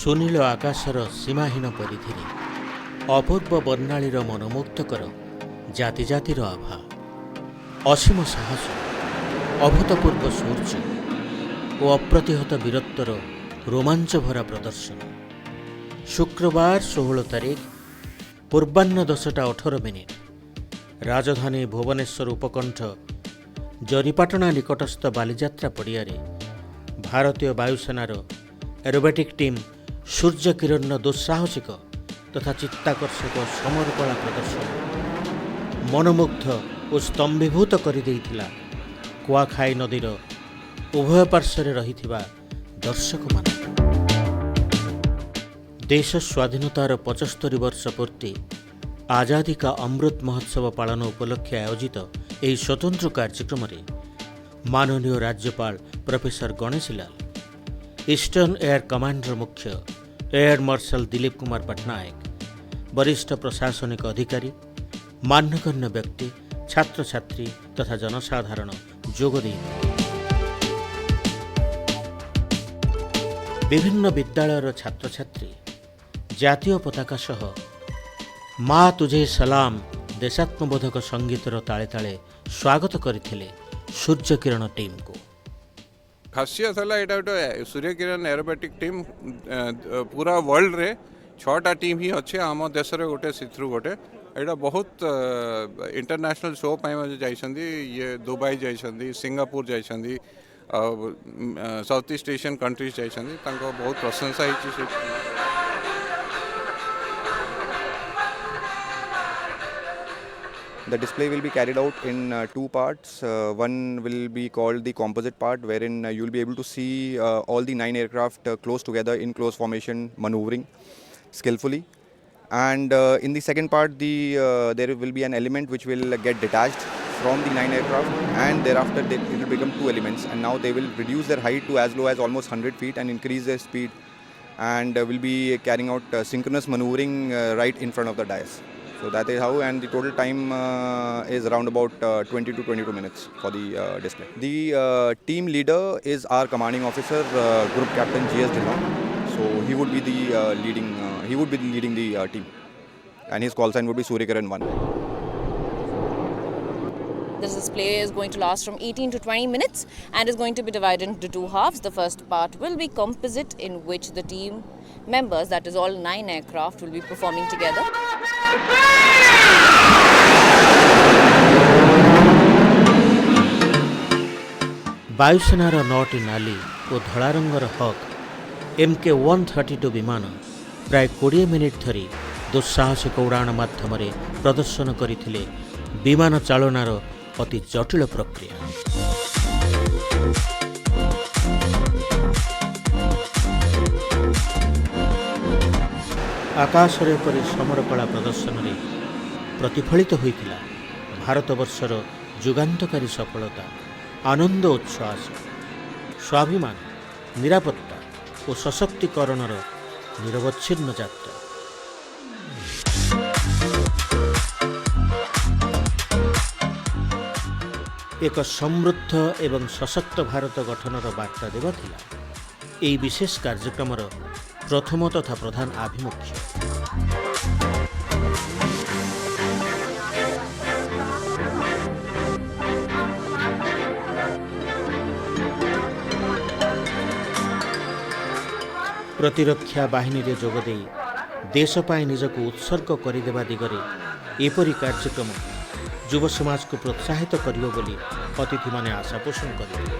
सुनील आकाशर सीमाहीन परिधि अपूर्व वर्णालीर मनमुग्धकर जाति जातिर आभा असीम साहस अभूतपूर्व शौर्य और अप्रतिहत वीरत्वर रोमांच भरा प्रदर्शन। शुक्रवार 16 तारिख पूर्वाह्न 10:18 राजधानी भुवनेश्वर उपकंठ जरीपाटना निकटस्थ बालीजात्रा पड़िया भारतीय वायुसेनार एरोबेटिक टीम सूर्य किरण दुस्साहसिक तथा चित्ताकर्षक समरकला प्रदर्शन मनमुग्ध और स्तंभीभूत कर कुआखाई नदीर उभय पार्श्वे रही दर्शक मान। देश स्वाधीनतार 75 वर्ष पूर्ति आजादी का अमृत महोत्सव पालन उपलक्षे आयोजित यह स्वतंत्र कार्यक्रम में माननीय राज्यपाल professor Ganeshilal, eastern air commander मुख्य एयर मार्शल दिलीप कुमार पट्टनायक, वरिष्ठ प्रशासनिक अधिकारी, मान्यगण्य व्यक्ति, छात्र छात्री तथा जनसाधारण जोग देइथिले। विभिन्न विद्यालयर छात्र छात्री जातीय पताका सह माँ तुझे सलाम देशात्मबोधक संगीतर ताले ताले स्वागत करथिले सूर्य किरण टीम को। खासियत है यहाँ सूर्य किरण एरोबेटिक टीम पूरा वर्ल्ड रे 6टा टीम ही अच्छे आम देश गोटे सिथ्रु गोटे यहाँ बहुत इंटरनेशनल शो जाइछंदी। ये दुबई जाइछंदी, सिंगापुर जाइछंदी, साउथ ईस्ट एशियन कंट्रीज जाइछंदी, तांको बहुत प्रशंसा होइछि। The display will be carried out in two parts. One will be called the composite part, wherein you will be able to see all the 9 aircraft close together in close formation, maneuvering skillfully. And in the second part, there will be an element which will get detached from the 9 aircraft, and thereafter it will become 2 elements. And now they will reduce their height to as low as almost 100 feet and increase their speed, and will be carrying out synchronous maneuvering right in front of the dais. So that is how, and the total time is around about 20 to 22 minutes for the display. The team leader is our commanding officer, Group Captain G.S. Dillon. So he would be the leading the team, and his call sign would be Suryakiran 1. This display is going to last from 18 to 20 minutes and is going to be divided into 2 halves. The first part will be composite, in which the team members, that is all 9 aircraft, will be performing together. वायुसेनार 9टी नाली और धड़ा रंगर हक MK-132 विमान प्राय 20 minute धरी दुस्साहसिक उड़ाण माध्यम प्रदर्शन करथिले विमान चालनार अति जटिल प्रक्रिया। आकाशरे परि समरकला प्रदर्शन में प्रतिफलित होइतिला भारतवर्षर जुगान्तकारी सफलता, आनंद उच्छ्वास, स्वाभिमान, निरापत्ता और सशक्तिकरणर निरवच्छिन्न यात्रा। एक समृद्ध एवं सशक्त भारत गठनर वार्ता देवा थिला एई विशेष कार्यक्रमर प्रथम तथा प्रधान आभिमुख्य। प्रतिरक्षा बाहिनी रे जोगदे देश पाई निजको उत्सर्ग करिदेवा दिगरे एपरि कार्यक्रम युव समाज को प्रोत्साहित करियो बोली अतिथि माने आशा पोषण करिले।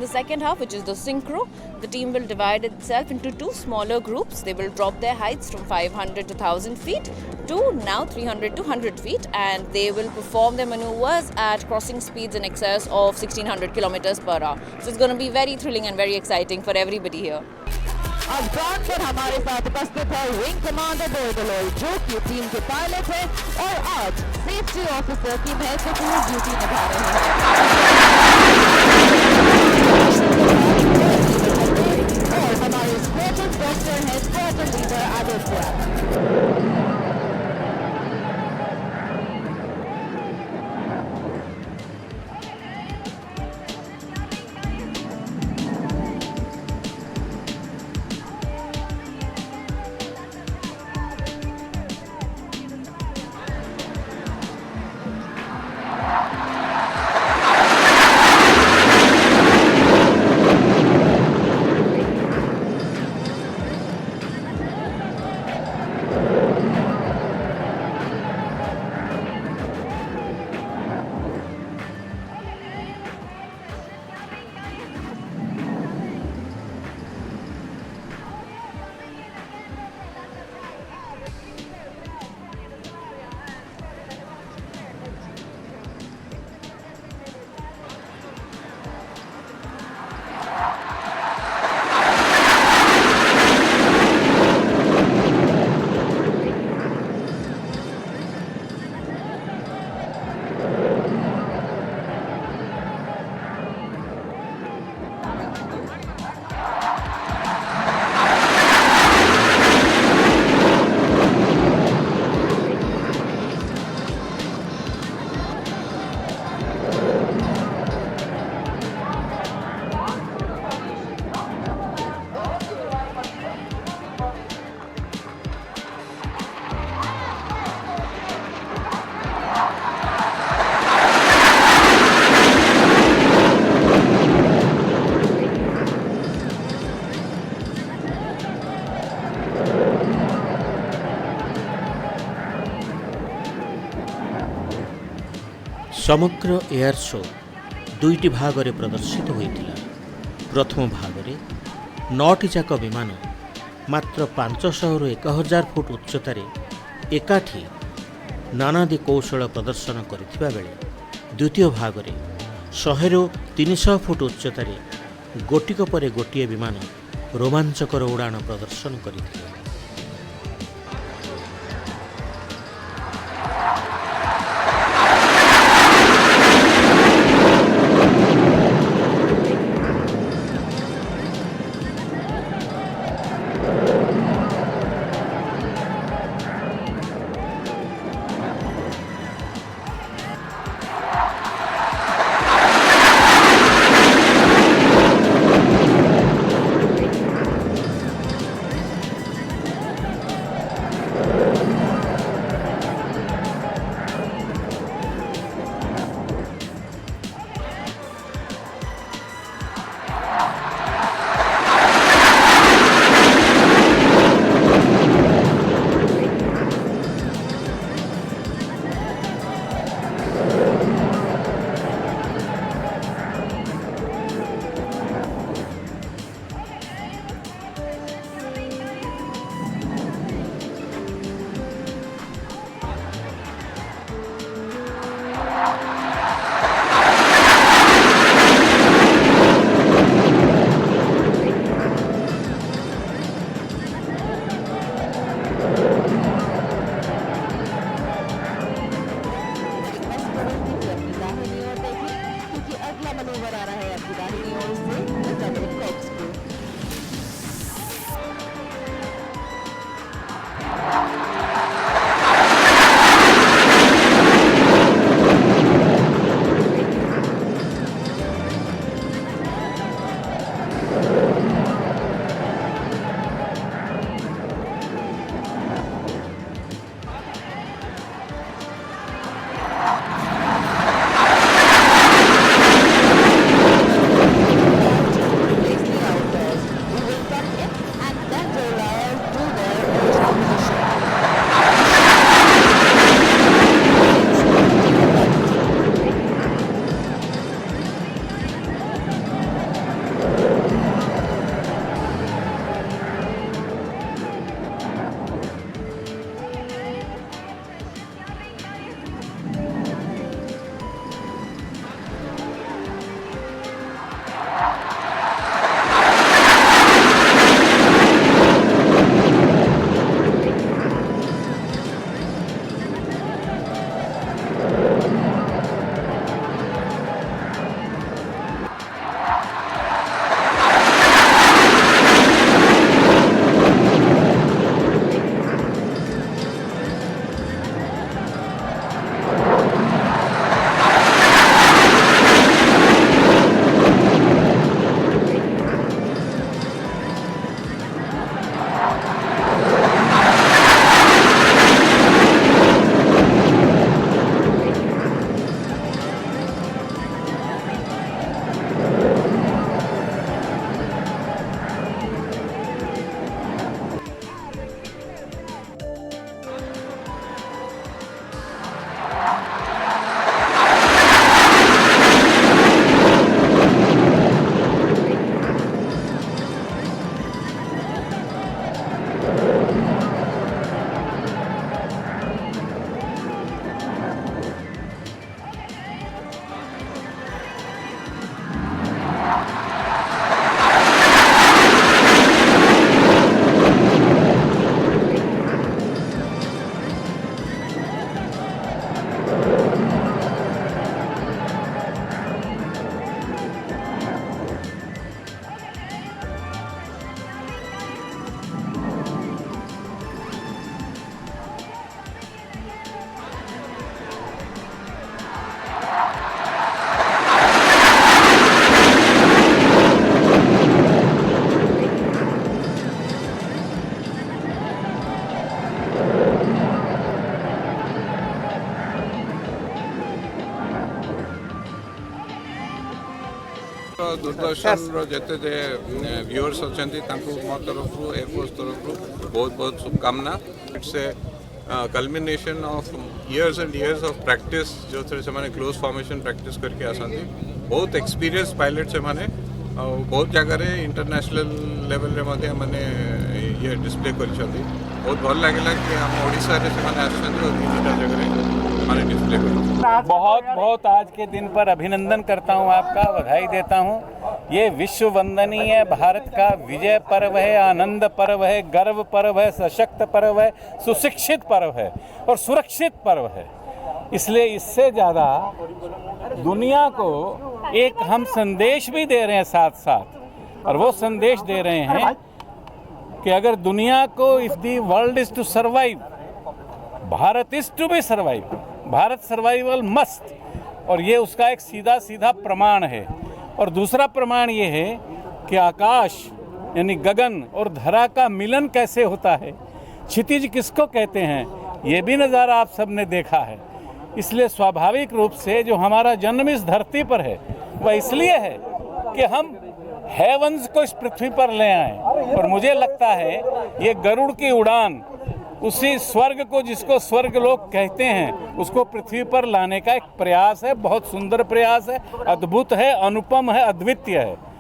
the second half, which is the synchro, the team will divide itself into two smaller groups. They will drop their heights from 500 to 1000 feet to now 300 to 100 feet, and they will perform their maneuvers at crossing speeds in excess of 1600 kilometers per hour. So it's going to be very thrilling and very exciting for everybody here. अब ground पर हमारे साथ उपस्थित है wing commander बोर्डलोल, जो कि team के pilot है और आज सेफ्टी ऑफिसर की महत्वपूर्ण ड्यूटी निभा रहे हैं। और हमारे स्क्वाड्रन डॉक्टर है स्क्वाड्रन लीडर आदित्य। समग्र एयर शो दुईटी भागरे प्रदर्शित होइतिला। प्रथम भागरे 9टी जाक विमान मात्र 500 रु 1000 फुट उच्चतार एकाठी नानादी कौशल प्रदर्शन करथिबा बेले द्वितीय भागरे 100 रु 300 फुट उच्चतार गोटिक परे गोटिए विमान रोमांचकर उड़ान प्रदर्शन करथिले। दूरदर्शन जेते जे व्यूअर्स अछंती तांको मो तरफ एयरफोर्स तरफ बहुत बहुत शुभकामना। It's a culmination of years and years of practice जो थे से क्लोज फॉर्मेशन प्रैक्टिस करके आसती। बहुत एक्सपीरियंस पायलट से माने बहुत जगह इंटरनेशनल लेवल रे मध्य माने ये डिस्प्ले करछंती। बहुत भल लागला कि हम ओडिशा रे से माने आछंती और तीनटा जगह माने डिस्प्ले कर। बहुत बहुत आज के दिन पर अभिनंदन करता हूं, आपका बधाई देता हूं। ये विश्व वंदनीय भारत का विजय पर्व है, आनंद पर्व है, गर्व पर्व है, सशक्त पर्व है, सुशिक्षित पर्व है और सुरक्षित पर्व है। इसलिए इससे ज़्यादा दुनिया को एक हम संदेश भी दे रहे हैं साथ साथ, और वो संदेश दे रहे हैं कि अगर दुनिया को if the world is to survive, Bharat is to be survive, Bharat survival must, और ये उसका एक सीधा सीधा प्रमाण है। और दूसरा प्रमाण ये है कि आकाश यानी गगन और धरा का मिलन कैसे होता है, क्षितिज किसको कहते हैं, ये भी नज़ारा आप सबने देखा है। इसलिए स्वाभाविक रूप से जो हमारा जन्म इस धरती पर है वह इसलिए है कि हम हेवंस को इस पृथ्वी पर ले आए। और मुझे लगता है ये गरुड़ की उड़ान उसी स्वर्ग को, जिसको स्वर्ग लोग कहते हैं, उसको पृथ्वी पर लाने का एक प्रयास है। बहुत सुंदर प्रयास है, अद्भुत है, अनुपम है, अद्वितीय है।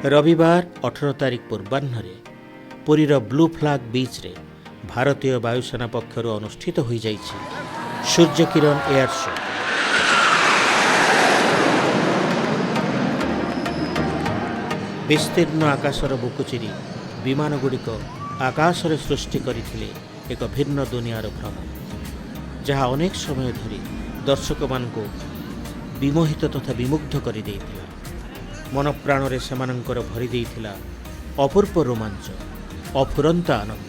रविवार 18 तारिख पूर्वाह्न पुरीर ब्लू फ्लैग बीच रे भारतीय वायुसेना पक्षर अनुष्ठित हो सूर्य किरण एयर शो। विस्तीर्ण आकाशर बुकुचिरी विमानगुड़िक आकाश रे सृष्टि करथिले एक भिन्न दुनियार भ्रम, जहाँ अनेक समय धरी दर्शक मानको विमोहित तथा विमुग्ध कर देइथिला। मन प्राण रे सेमानंकर भरी देइथिला अपूर्व रोमांच, अफुरंत आनंद।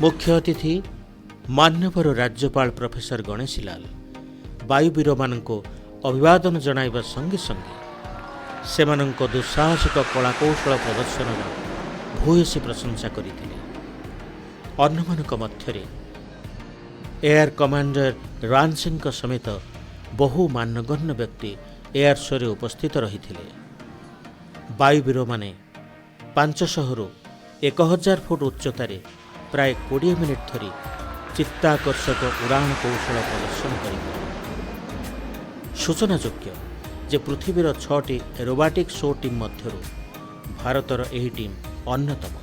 मुख्य अतिथि मान्यवर राज्यपाल प्रोफेसर गणेशीलाल वायुवीर मानको अभिवादन जणाइबा संगे संगे सेमानंको दुस्साहसिक कलाकौशल प्रदर्शन भूयसी प्रशंसा करथिले। अन्यमानक मध्यरे एयर कमांडर रान सिंह समेत बहु मान्यगण्य व्यक्ति एयर शो रे उपस्थित रही। वायुवीर माने 500 रु 1000 फुट उच्चतार प्राय 20 मिनिट धरी चित्ताकर्षक उड़ान कौशल प्रदर्शन कर। सूचनायोग्य जे पृथ्वीर 6टी एरोबाटिक शो टीम मध्यरु भारतर एही टीम अन्यतम।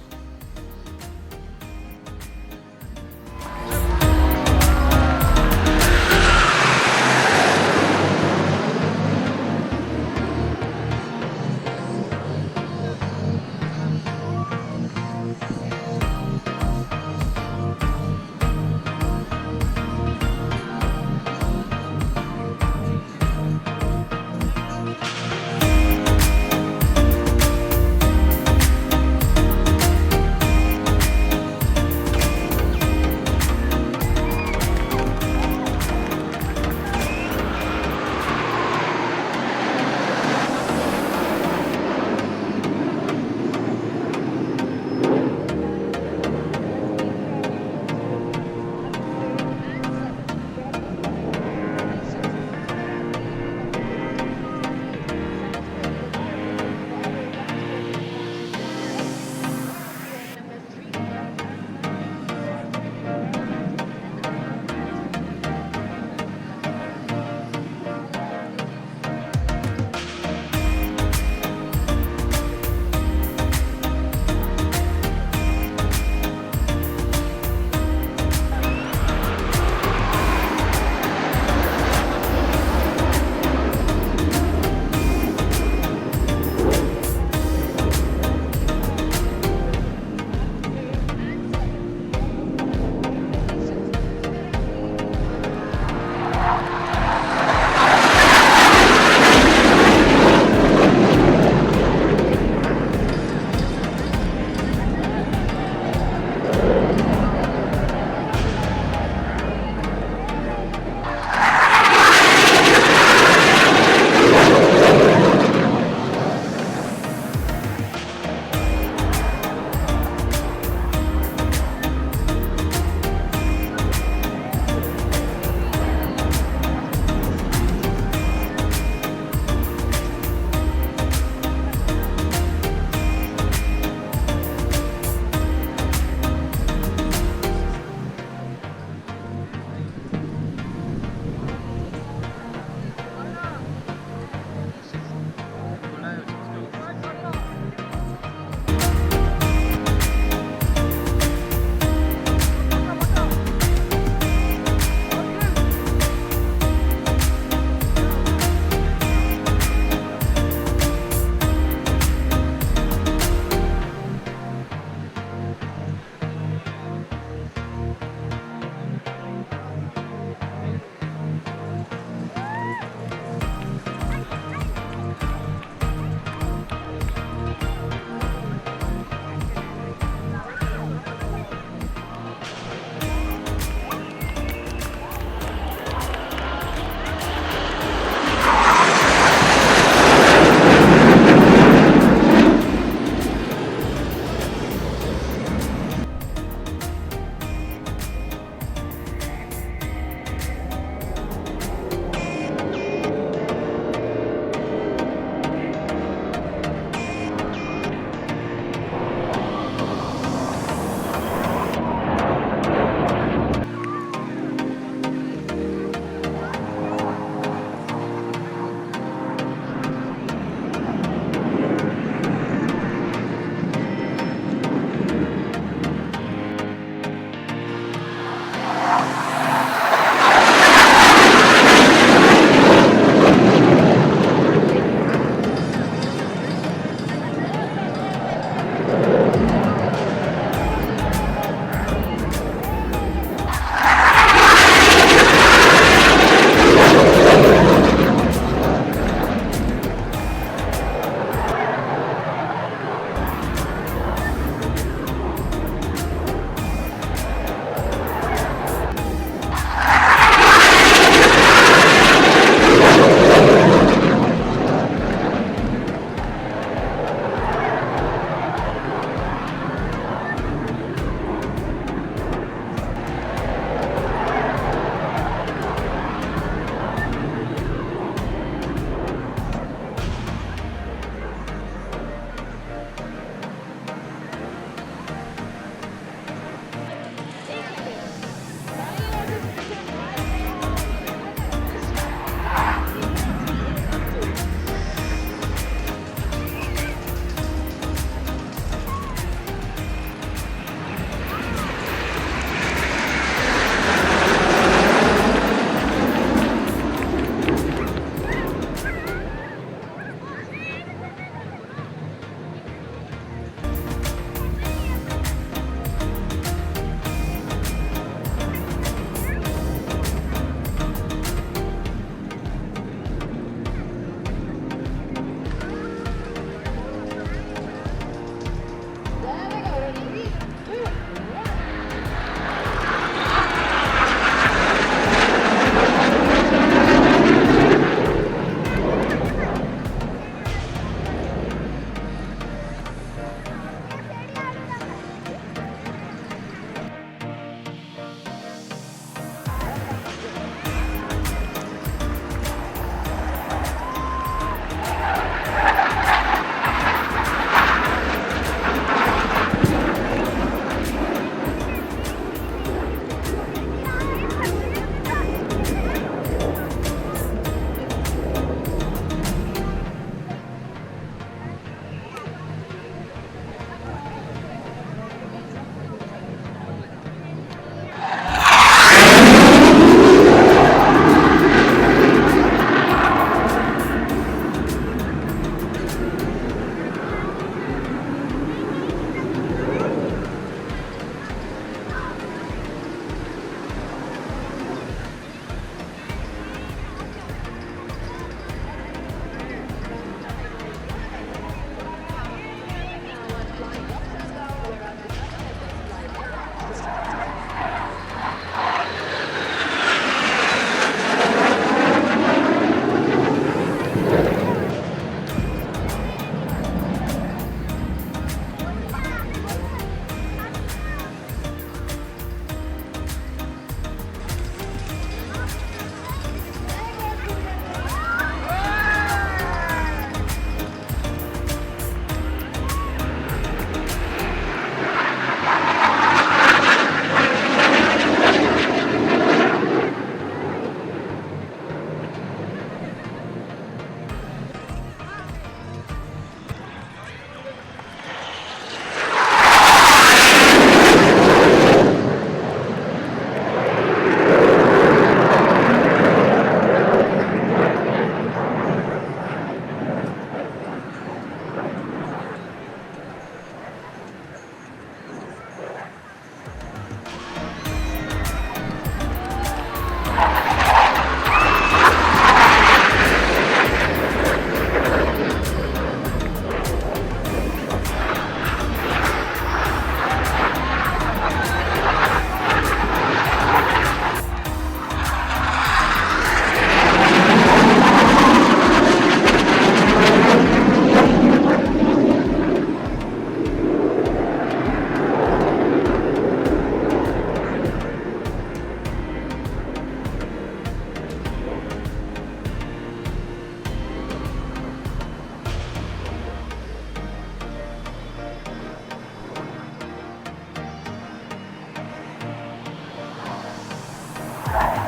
है।